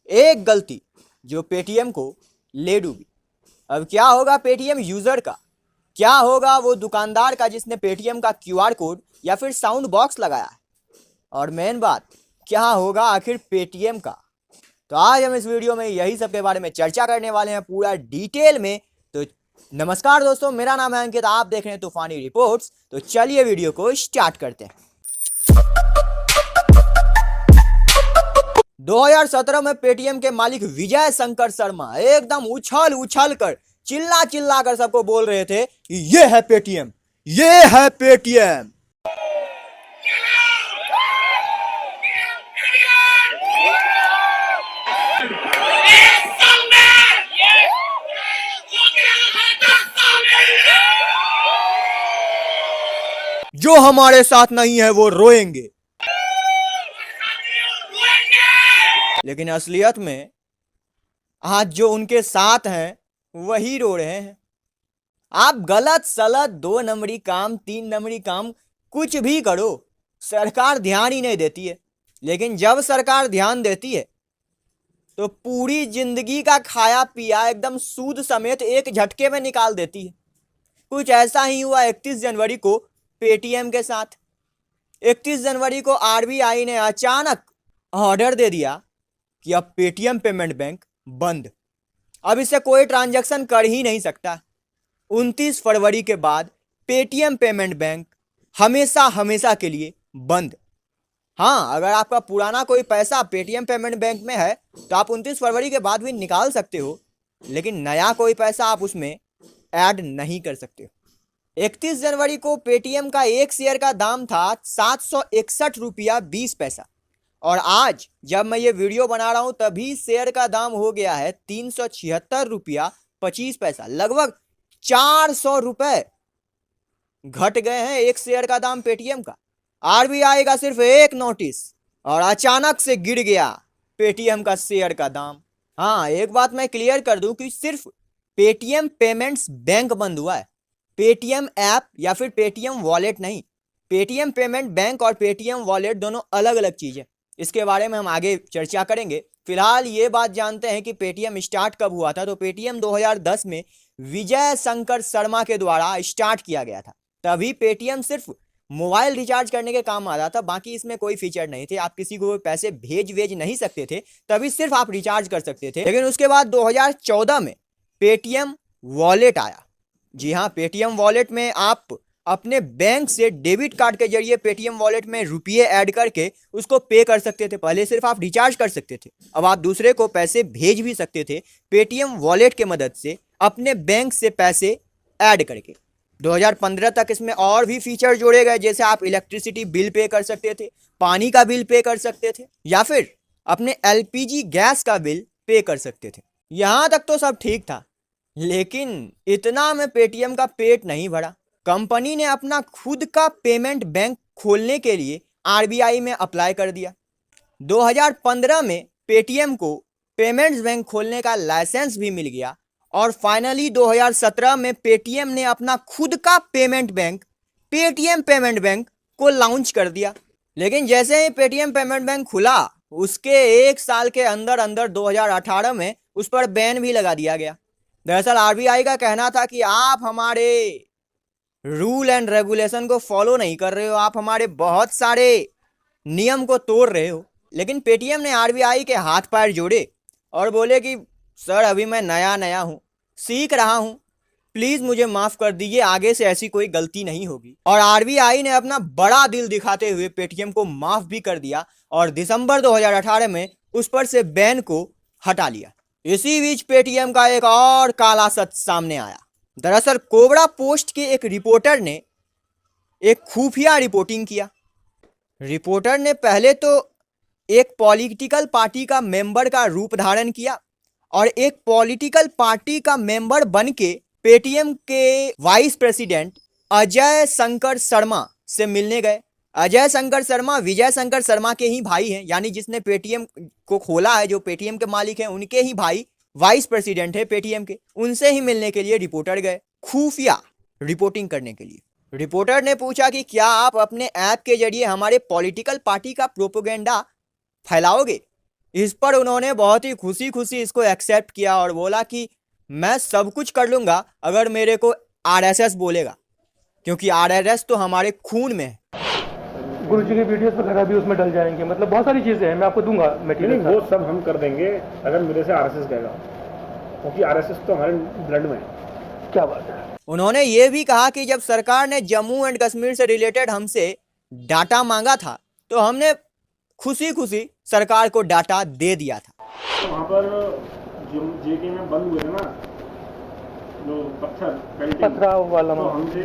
एक गलती जो पेटीएम को ले डूबी। अब क्या होगा पेटीएम यूजर का, क्या होगा वो दुकानदार का जिसने पेटीएम का क्यूआर कोड या फिर साउंड बॉक्स लगाया है, और मेन बात क्या होगा आखिर पेटीएम का। तो आज हम इस वीडियो में यही सब के बारे में चर्चा करने वाले हैं पूरा डिटेल में। तो नमस्कार दोस्तों, मेरा नाम है अंकित, आप देख रहे हैं तूफानी रिपोर्ट्स। तो चलिए वीडियो को स्टार्ट करते हैं। 2017 में पेटीएम के मालिक विजय शंकर शर्मा एकदम उछल उछल कर चिल्ला चिल्ला कर सबको बोल रहे थे कि ये है पेटीएम, ये है पेटीएम। जो हमारे साथ नहीं है वो रोएंगे। लेकिन असलियत में आज जो उनके साथ हैं वही रो रहे हैं। आप गलत सलत 2 नंबरी काम 3 नंबरी काम कुछ भी करो, सरकार ध्यान ही नहीं देती है। लेकिन जब सरकार ध्यान देती है तो पूरी जिंदगी का खाया पिया एकदम सूद समेत एक झटके में निकाल देती है। कुछ ऐसा ही हुआ 31 जनवरी को पेटीएम के साथ। 31 जनवरी को आरबीआई ने अचानक ऑर्डर दे दिया कि अब पेटीएम पेमेंट बैंक बंद, अब इससे कोई ट्रांजैक्शन कर ही नहीं सकता। 29 फरवरी के बाद पेटीएम पेमेंट बैंक हमेशा हमेशा के लिए बंद। हाँ, अगर आपका पुराना कोई पैसा पेटीएम पेमेंट बैंक में है तो आप 29 फरवरी के बाद भी निकाल सकते हो, लेकिन नया कोई पैसा आप उसमें ऐड नहीं कर सकते हो। 31 जनवरी को पेटीएम का एक शेयर का दाम था 761 रुपया 20 पैसा, और आज जब मैं ये वीडियो बना रहा हूं तभी शेयर का दाम हो गया है 376 रुपया 25 पैसा। लगभग 400 रुपए घट गए हैं एक शेयर का दाम पेटीएम का। आरबीआई का सिर्फ एक नोटिस और अचानक से गिर गया पेटीएम का शेयर का दाम। हाँ, एक बात मैं क्लियर कर दूं कि सिर्फ पेटीएम पेमेंट्स बैंक बंद हुआ है, पेटीएम ऐप या फिर पेटीएम वॉलेट नहीं। पेटीएम पेमेंट बैंक और पेटीएम वॉलेट दोनों अलग अलग चीजें, इसके बारे में हम आगे चर्चा करेंगे। फिलहाल ये बात जानते हैं कि पेटीएम स्टार्ट कब हुआ था। तो पेटीएम 2010 में विजय शंकर शर्मा के द्वारा स्टार्ट किया गया था। तभी पेटीएम सिर्फ मोबाइल रिचार्ज करने के काम आ रहा था, बाकी इसमें कोई फीचर नहीं थे। आप किसी को पैसे भेज नहीं सकते थे, तभी सिर्फ आप रिचार्ज कर सकते थे। लेकिन उसके बाद 2014 में पेटीएम वॉलेट आया। जी हाँ, पेटीएम वॉलेट में आप अपने बैंक से डेबिट कार्ड के जरिए पेटीएम वॉलेट में रुपये ऐड करके उसको पे कर सकते थे। पहले सिर्फ आप रिचार्ज कर सकते थे, अब आप दूसरे को पैसे भेज भी सकते थे पेटीएम वॉलेट के मदद से अपने बैंक से पैसे ऐड करके। 2015 तक इसमें और भी फीचर जोड़े गए, जैसे आप इलेक्ट्रिसिटी बिल पे कर सकते थे, पानी का बिल पे कर सकते थे, या फिर अपने एलपीजी गैस का बिल पे कर सकते थे। यहाँ तक तो सब ठीक था, लेकिन इतना में पेटीएम का पेट नहीं भरा। कंपनी ने अपना खुद का पेमेंट बैंक खोलने के लिए आरबीआई में अप्लाई कर दिया। 2015 में पेटीएम को पेमेंट्स बैंक खोलने का लाइसेंस भी मिल गया, और फाइनली 2017 में पेटीएम ने अपना खुद का payment bank Paytm payment bank को लॉन्च कर दिया। लेकिन जैसे ही पेटीएम पेमेंट बैंक खुला उसके एक साल के अंदर अंदर 2018 में उस पर बैन भी लगा दिया गया। दरअसल आरबीआई का कहना था कि आप हमारे रूल एंड रेगुलेशन को फॉलो नहीं कर रहे हो, आप हमारे बहुत सारे नियम को तोड़ रहे हो। लेकिन पेटीएम ने आरबीआई के हाथ पैर जोड़े और बोले कि सर, अभी मैं नया हूं, सीख रहा हूं, प्लीज मुझे माफ कर दीजिए, आगे से ऐसी कोई गलती नहीं होगी। और आरबीआई ने अपना बड़ा दिल दिखाते हुए पेटीएम को माफ भी कर दिया और दिसंबर 2018 में उस पर से बैन को हटा लिया। इसी बीच पेटीएम का एक और काला सच सामने आया। दरअसल कोबरा पोस्ट के एक रिपोर्टर ने एक खुफिया रिपोर्टिंग किया। रिपोर्टर ने पहले तो एक पॉलिटिकल पार्टी का मेंबर का रूप धारण किया और एक पॉलिटिकल पार्टी का मेंबर बन के पेटीएम के वाइस प्रेसिडेंट अजय शंकर शर्मा से मिलने गए। अजय शंकर शर्मा विजय शंकर शर्मा के ही भाई हैं, यानी जिसने पेटीएम को खोला है, जो पेटीएम के मालिक हैं, उनके ही भाई वाइस प्रेसिडेंट है पेटीएम के। उनसे ही मिलने के लिए रिपोर्टर गए, खुफिया रिपोर्टिंग करने के लिए। रिपोर्टर ने पूछा कि क्या आप अपने ऐप के जरिए हमारे पॉलिटिकल पार्टी का प्रोपेगेंडा फैलाओगे। इस पर उन्होंने बहुत ही खुशी खुशी इसको एक्सेप्ट किया और बोला कि मैं सब कुछ कर लूंगा अगर मेरे को आरएसएस बोलेगा, क्योंकि आरएसएस तो हमारे खून में है। गुरु जी के वीडियोस वगैरह भी उसमें डल जाएंगे, मतलब बहुत सारी चीज़ें हैं, मैं आपको दूंगा मटेरियल। नहीं, वो सब हम कर देंगे अगर मेरे से आरएसएस कहेगा, क्योंकि आरएसएस तो हमारे ब्लड में है। क्या बात है। उन्होंने ये भी कहा कि जब सरकार ने जम्मू एंड कश्मीर से रिलेटेड हमसे डाटा मांगा था तो हमने खुशी खुशी सरकार को डाटा दे दिया था। तो वहाँ पर जो जेके में बंद हुए थे ना, जो पथराव वाला, तो हमसे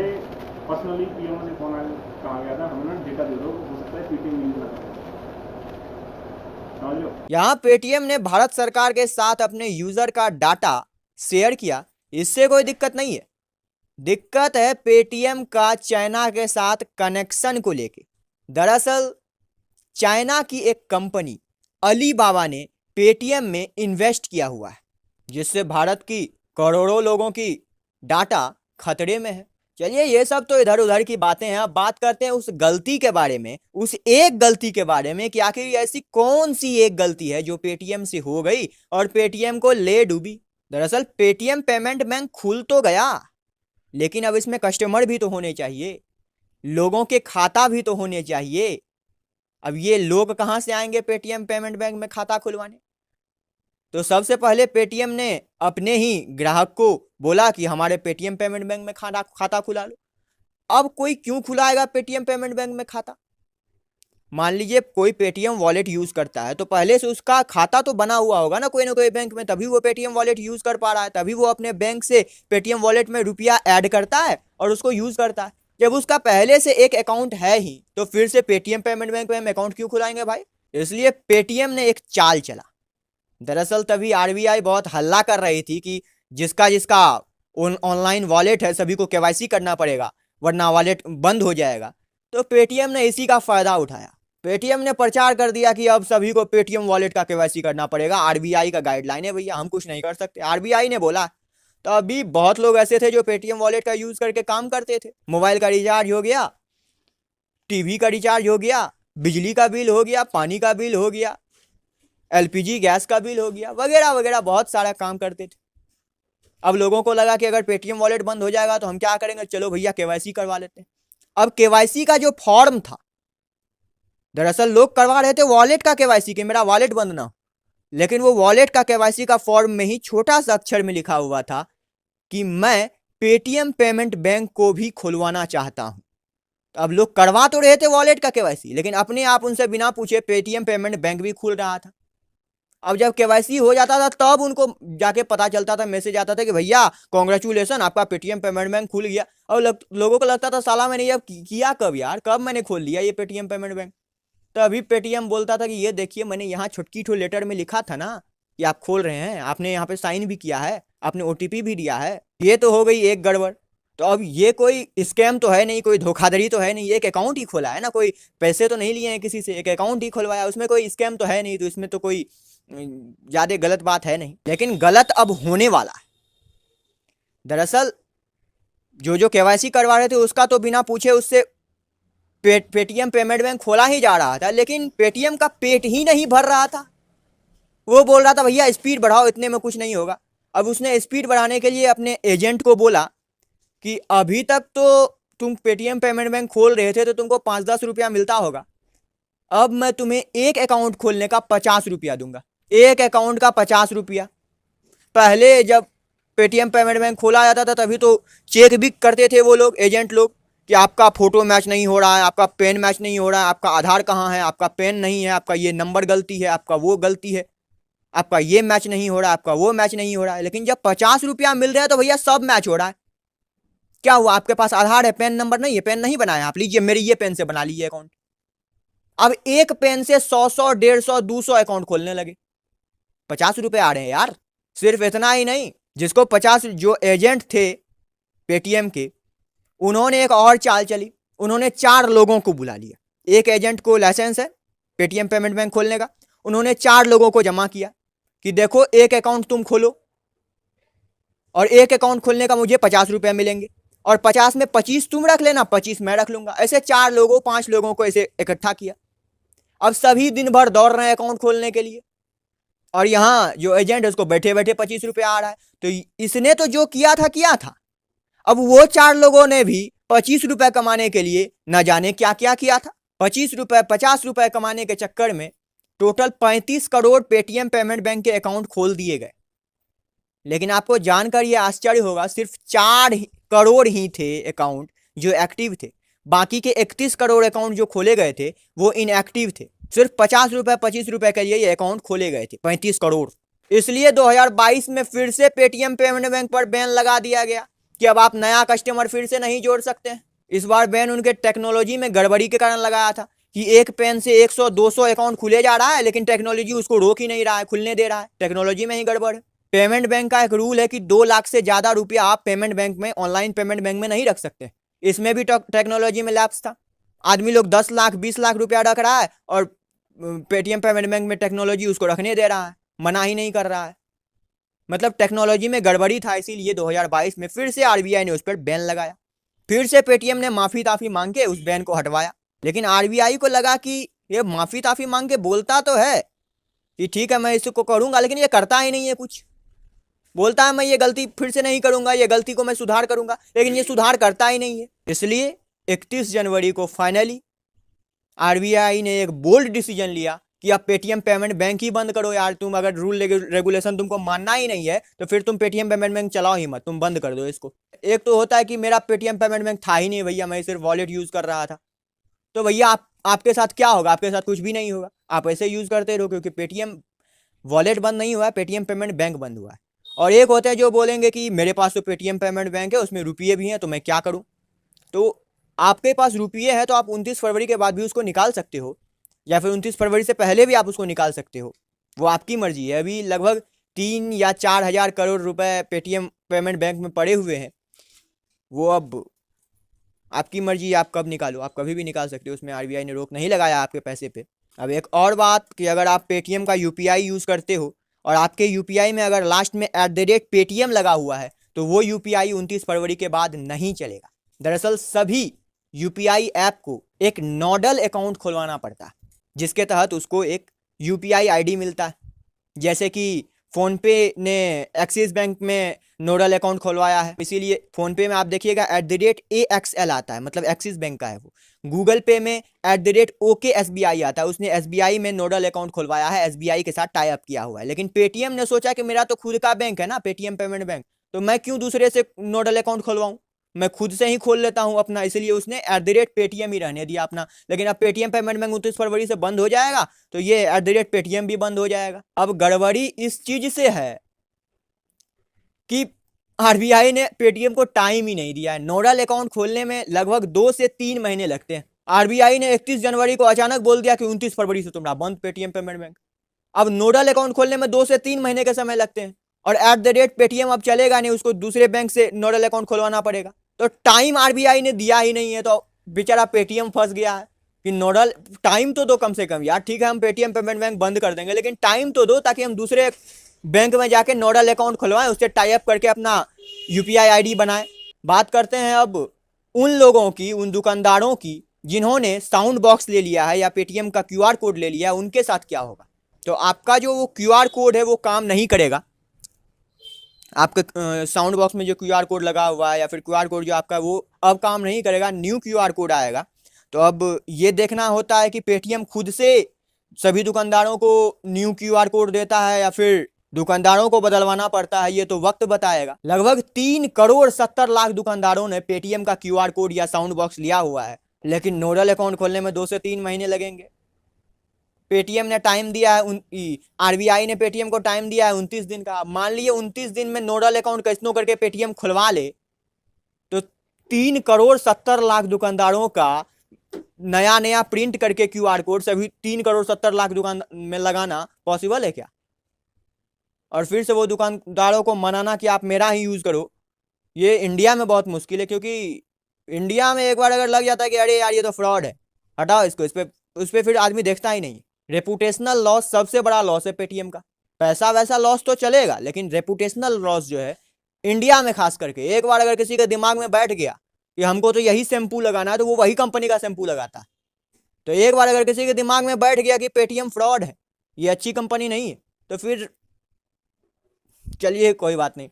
पर्सनली पीएम से फोन आया, कहा गया था हमें ना डेटा दे दो, हो सकता है पेटीएम यूज ना करें। समझ लो, यहाँ पेटीएम ने भारत सरकार के साथ अपने यूजर का डाटा शेयर किया, इससे कोई दिक्कत नहीं है। दिक्कत है पेटीएम का चाइना के साथ कनेक्शन को लेके। दरअसल चाइना की एक कंपनी अलीबाबा ने पेटीएम में इन्वेस्ट किया हुआ है, जिससे भारत की करोड़ों लोगों की डाटा खतरे में है। चलिए ये सब तो इधर उधर की बातें हैं, अब बात करते हैं उस गलती के बारे में, उस एक गलती के बारे में कि आखिर ऐसी कौन सी एक गलती है जो पेटीएम से हो गई और पेटीएम को ले डूबी। दरअसल पेटीएम पेमेंट बैंक खुल तो गया, लेकिन अब इसमें कस्टमर भी तो होने चाहिए, लोगों के खाता भी तो होने चाहिए। अब ये लोग कहां से आएंगे पेटीएम पेमेंट बैंक में खाता खुलवाने? तो सबसे पहले पेटीएम ने अपने ही ग्राहक को बोला कि हमारे पेटीएम पेमेंट बैंक में खाता खुला लो। अब कोई क्यों खुलाएगा पेटीएम पेमेंट बैंक में खाता? मान लीजिए कोई पेटीएम वॉलेट यूज करता है तो पहले से उसका खाता तो बना हुआ होगा ना कोई बैंक में, तभी वो पेटीएम वॉलेट यूज कर पा रहा है, तभी वो अपने बैंक से पेटीएम वॉलेट में रुपया ऐड करता है और उसको यूज करता है। जब उसका पहले से एक अकाउंट है ही तो फिर से पेटीएम पेमेंट बैंक में हम अकाउंट क्यों खुलाएंगे भाई? इसलिए पेटीएम ने एक चाल चला। दरअसल तभी आरबीआई बहुत हल्ला कर रही थी कि जिसका जिसका ऑनलाइन वॉलेट है सभी को केवाईसी करना पड़ेगा वरना वॉलेट बंद हो जाएगा। तो पेटीएम ने इसी का फायदा उठाया। पेटीएम ने प्रचार कर दिया कि अब सभी को पेटीएम वॉलेट का केवाईसी करना पड़ेगा, आरबीआई का गाइडलाइन है भैया, हम कुछ नहीं कर सकते, आरबीआई ने बोला। तो अभी बहुत लोग ऐसे थे जो पेटीएम वॉलेट का यूज करके काम करते थे। मोबाइल का रिचार्ज हो गया, टीवी का रिचार्ज हो गया, बिजली का बिल हो गया, पानी का बिल हो गया, एलपीजी गैस का बिल हो गया, वगैरह वगैरह बहुत सारा काम करते थे। अब लोगों को लगा कि अगर पेटीएम वॉलेट बंद हो जाएगा तो हम क्या करेंगे, चलो भैया केवाईसी करवा लेते हैं। अब केवाईसी का जो फॉर्म था, दरअसल लोग करवा रहे थे वॉलेट का केवाईसी कि मेरा वॉलेट बंद ना हो, लेकिन वो वॉलेट का केवाईसी का फॉर्म में ही छोटा सा अक्षर में लिखा हुआ था कि मैं पेटीएम पेमेंट बैंक को भी खुलवाना चाहता हूं। तो अब लोग करवा तो रहे थे वॉलेट का केवाईसी, लेकिन अपने आप उनसे बिना पूछे पेटीएम पेमेंट बैंक भी खुल रहा था। अब जब केवाईसी हो जाता था तब उनको जाके पता चलता था, मैसेज आता था कि भैया कांग्रेचुलेसन आपका पेटीएम पेमेंट बैंक खुल गया। और लोगों को लगता था साला मैंने ये किया कब यार, कब मैंने खोल लिया ये पेटीएम पेमेंट बैंक? तो अभी पेटीएम बोलता था कि ये देखिए मैंने यहाँ छुटकी ठो लेटर में लिखा था ना कि आप खोल रहे हैं, आपने यहाँ पे साइन भी किया है, आपने ओटीपी भी दिया है, ये तो हो गई एक गड़बड़। तो अब ये कोई स्कैम तो है नहीं, कोई धोखाधड़ी तो है नहीं, एक अकाउंट ही खोला है ना, कोई पैसे तो नहीं लिए हैं किसी से, एक अकाउंट ही खुलवाया, उसमें कोई स्कैम तो है नहीं, तो इसमें तो कोई ज्यादा गलत बात है नहीं। लेकिन गलत अब होने वाला है। दरअसल जो जो केवाईसी करवा रहे थे उसका तो बिना पूछे उससे पेटीएम पेमेंट बैंक खोला ही जा रहा था, लेकिन पेटीएम का पेट ही नहीं भर रहा था। वो बोल रहा था भैया स्पीड बढ़ाओ, इतने में कुछ नहीं होगा। अब उसने स्पीड बढ़ाने के लिए अपने एजेंट को बोला कि अभी तक तो तुम पेटीएम पेमेंट बैंक खोल रहे थे तो तुमको 5-10 रुपया मिलता होगा, अब मैं तुम्हें एक अकाउंट खोलने का 50 रुपया दूंगा, एक अकाउंट का 50 रुपया। पहले जब पेटीएम पेमेंट बैंक खोला जाता था तभी तो चेक भी करते थे वो लोग, एजेंट लोग, कि आपका फोटो मैच नहीं हो रहा है, आपका पेन मैच नहीं हो रहा है, आपका आधार कहाँ है, आपका पेन नहीं है, आपका ये नंबर गलती है, आपका वो गलती है, आपका ये मैच नहीं हो रहा है, आपका वो मैच नहीं हो रहा है। लेकिन जब 50 रुपया मिल रहा है तो भैया सब मैच हो रहा है। क्या हुआ, आपके पास आधार है, पेन नंबर नहीं है, पेन नहीं बनाया, आप लीजिए मेरे ये पेन से बना लीजिए अकाउंट। अब एक पेन से 100, 150, 200 अकाउंट खोलने लगे, 50 रुपए आ रहे हैं यार। सिर्फ इतना ही नहीं, जिसको 50, जो एजेंट थे पेटीएम के, उन्होंने एक और चाल चली, उन्होंने 4 लोगों को बुला लिया। एक एजेंट को लाइसेंस है पेटीएम पेमेंट बैंक खोलने का, उन्होंने 4 लोगों को जमा किया कि देखो एक अकाउंट तुम खोलो और एक अकाउंट खोलने का मुझे 50 रुपये मिलेंगे, और 50 में 25 तुम रख लेना, 25 मैं रख लूंगा। ऐसे 4 लोगों 5 लोगों को ऐसे इकट्ठा किया। अब सभी दिन भर दौड़ रहे हैं अकाउंट खोलने के लिए, और यहाँ जो एजेंट है उसको बैठे बैठे 25 रुपये आ रहा है। तो इसने तो जो किया था। अब वो 4 लोगों ने भी 25 रुपए कमाने के लिए न जाने क्या क्या किया था। 25 रुपए 50 रुपए कमाने के चक्कर में total 35 crore Paytm payment bank के अकाउंट खोल दिए गए। लेकिन आपको जानकर यह आश्चर्य होगा, सिर्फ 4 करोड़ ही थे अकाउंट जो एक्टिव थे। बाकी के 31 करोड़ अकाउंट जो खोले गए थे वो इनएक्टिव थे। सिर्फ 50 रुपए 25 रुपए के लिए ये अकाउंट खोले गए थे, 35 करोड़। इसलिए 2022 में फिर से पेटीएम पेमेंट बैंक पर बैन लगा दिया गया कि अब आप नया कस्टमर फिर से नहीं जोड़ सकते हैं। इस बार बैन उनके टेक्नोलॉजी में गड़बड़ी के कारण लगाया था कि एक पेन से 100-200 अकाउंट खुले जा रहा है, लेकिन टेक्नोलॉजी उसको रोक ही नहीं रहा है, खुलने दे रहा है। टेक्नोलॉजी में ही गड़बड़ है। पेमेंट बैंक का एक रूल है कि 2 लाख से ज्यादा रुपया आप पेमेंट बैंक में, ऑनलाइन पेमेंट बैंक में नहीं रख सकते। इसमें भी टेक्नोलॉजी में लैप्स था। आदमी लोग 10 लाख 20 लाख रुपया रख रहा है और पेटीएम पेमेंट बैंक में टेक्नोलॉजी उसको रखने दे रहा है, मना ही नहीं कर रहा है। मतलब टेक्नोलॉजी में गड़बड़ी था, इसीलिए 2022 में फिर से आरबीआई ने उस पर बैन लगाया। फिर से पेटीएम ने माफी ताफी मांग के उस बैन को हटवाया। लेकिन आरबीआई को लगा कि ये माफी ताफी मांग के बोलता तो है कि ठीक है मैं इसको करूंगा, लेकिन ये करता ही नहीं है कुछ। बोलता है मैं ये गलती फिर से नहीं करूंगा, ये गलती को मैं सुधार करूंगा, लेकिन ये सुधार करता ही नहीं है। इसलिए 31 जनवरी को फाइनली आरबीआई ने एक बोल्ड डिसीजन लिया कि आप पेटीएम पेमेंट बैंक ही बंद करो यार। तुम अगर रूल रेगुलेशन तुमको मानना ही नहीं है तो फिर तुम पेटीएम पेमेंट बैंक चलाओ ही मत, तुम बंद कर दो इसको। एक तो होता है कि मेरा पेटीएम पेमेंट बैंक था ही नहीं भैया, मैं सिर्फ वॉलेट यूज कर रहा था, तो भैया आपके साथ क्या होगा? आपके साथ कुछ भी नहीं होगा, आप ऐसे यूज करते रहो, क्योंकि पेटीएम वॉलेट बंद नहीं हुआ है, पेटीएम पेमेंट बैंक बंद हुआ है। और एक होते हैं जो बोलेंगे कि मेरे पास तो पेटीएम पेमेंट बैंक है, उसमें रुपये भी हैं, तो मैं क्या करूं? तो आपके पास रुपये है तो आप 29 फरवरी के बाद भी उसको निकाल सकते हो, या फिर 29 फरवरी से पहले भी आप उसको निकाल सकते हो, वो आपकी मर्जी है। अभी लगभग 3 या 4 हजार करोड़ रुपए पेटीएम पेमेंट बैंक में पड़े हुए हैं, वो अब आपकी मर्जी, आप कब निकालो, आप कभी भी निकाल सकते हो, उसमें आरबीआई ने रोक नहीं लगाया आपके पैसे पे। अब एक और बात कि अगर आप पेटीएम का यूपीआई यूज़ करते हो और आपके यूपीआई में अगर लास्ट में @पेटीएम लगा हुआ है तो वो यूपीआई 29 फरवरी के बाद नहीं चलेगा। दरअसल सभी यूपीआई ऐप को एक नोडल अकाउंट खुलवाना पड़ता है, जिसके तहत उसको एक यूपीआई आईडी मिलता है। जैसे कि फ़ोनपे ने एक्सिस बैंक में नोडल अकाउंट खुलवाया है, इसीलिए फ़ोनपे में आप देखिएगा @AXL आता है, मतलब एक्सिस बैंक का है वो। गूगल पे में @OKSBI आता है, उसने एसबीआई में नोडल अकाउंट खुलवाया है, एसबीआई के साथ टाई अप किया हुआ है। लेकिन पेटीएम ने सोचा कि मेरा तो खुद का बैंक है ना, पेटीएम पेमेंट बैंक, तो मैं क्यों दूसरे से नोडल अकाउंट खुलवाऊँ, मैं खुद से ही खोल लेता हूं अपना, इसलिए उसने @पेटीएम ही रहने दिया अपना। लेकिन अब पेटीएम पेमेंट बैंक 29 फरवरी से बंद हो जाएगा तो ये @पेटीएम भी बंद हो जाएगा। अब गड़बड़ी इस चीज से है कि आरबीआई ने पेटीएम को टाइम ही नहीं दिया है। नोडल अकाउंट खोलने में लगभग 2 से 3 महीने लगते हैं। आरबीआई ने 31 जनवरी को अचानक बोल दिया कि 29 फरवरी से तुम्हारा बंद पेटीएम पेमेंट बैंक। अब नोडल अकाउंट खोलने में 2 से 3 महीने के समय लगते हैं, और @पेटीएम अब चलेगा नहीं, उसको दूसरे बैंक से नोडल अकाउंट खुलवाना पड़ेगा। तो टाइम आरबीआई ने दिया ही नहीं है, तो बेचारा पेटीएम फंस गया है कि नोडल टाइम तो दो कम से कम यार। ठीक है हम पेटीएम पेमेंट बैंक बंद कर देंगे, लेकिन टाइम तो दो ताकि हम दूसरे बैंक में जाके नोडल अकाउंट खुलवाएं, उससे टाई अप करके अपना यूपीआई आईडी बनाएं। बात करते हैं अब उन लोगों की, उन दुकानदारों की जिन्होंने साउंड बॉक्स ले लिया है या पेटीएम का क्यूआर कोड ले लिया है, उनके साथ क्या होगा। तो आपका जो वो क्यूआर कोड है वो काम नहीं करेगा। आपके साउंड बॉक्स में जो क्यूआर कोड लगा हुआ है या फिर क्यूआर कोड जो आपका, वो अब काम नहीं करेगा, न्यू क्यूआर कोड आएगा। तो अब ये देखना होता है कि पेटीएम खुद से सभी दुकानदारों को न्यू क्यूआर कोड देता है या फिर दुकानदारों को बदलवाना पड़ता है, ये तो वक्त बताएगा। लगभग 3 करोड़ 70 लाख दुकानदारों ने पेटीएम का क्यूआर कोड या साउंड बॉक्स लिया हुआ है, लेकिन नोडल अकाउंट खोलने में 2 से 3 महीने लगेंगे। पेटीएम ने टाइम दिया है, आरबीआई ने पेटीएम को टाइम दिया है 29 दिन का। मान लीजिए 29 दिन में नोडल अकाउंट कैसनो करके पेटीएम खुलवा ले तो 3 करोड़ 70 लाख दुकानदारों का नया प्रिंट करके क्यूआर कोड सभी 3 करोड़ 70 लाख दुकान में लगाना पॉसिबल है क्या? और फिर से वो दुकानदारों को मनाना कि आप मेरा ही यूज करो, ये इंडिया में बहुत मुश्किल है, क्योंकि इंडिया में एक बार अगर लग जाता है कि अरे यार ये तो फ्रॉड है, हटाओ इसको, उस पर फिर आदमी देखता ही नहीं। रेपुटेशनल लॉस सबसे बड़ा लॉस है पेटीएम का। पैसा वैसा लॉस तो चलेगा, लेकिन रेपुटेशनल लॉस जो है इंडिया में खास करके, एक बार अगर किसी के दिमाग में बैठ गया कि हमको तो यही शैम्पू लगाना है, तो वो वही कंपनी का शैम्पू लगाता है। तो एक बार अगर किसी के दिमाग में बैठ गया कि पेटीएम फ्रॉड है, ये अच्छी कंपनी नहीं है, तो फिर चलिए कोई बात नहीं।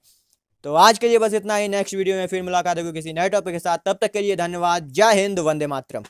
तो आज के लिए बस इतना ही। नेक्स्ट वीडियो में फिर मुलाकात होगी किसी नए टॉपिक के साथ। तब तक के लिए धन्यवाद। जय हिंद, वंदे मातरम।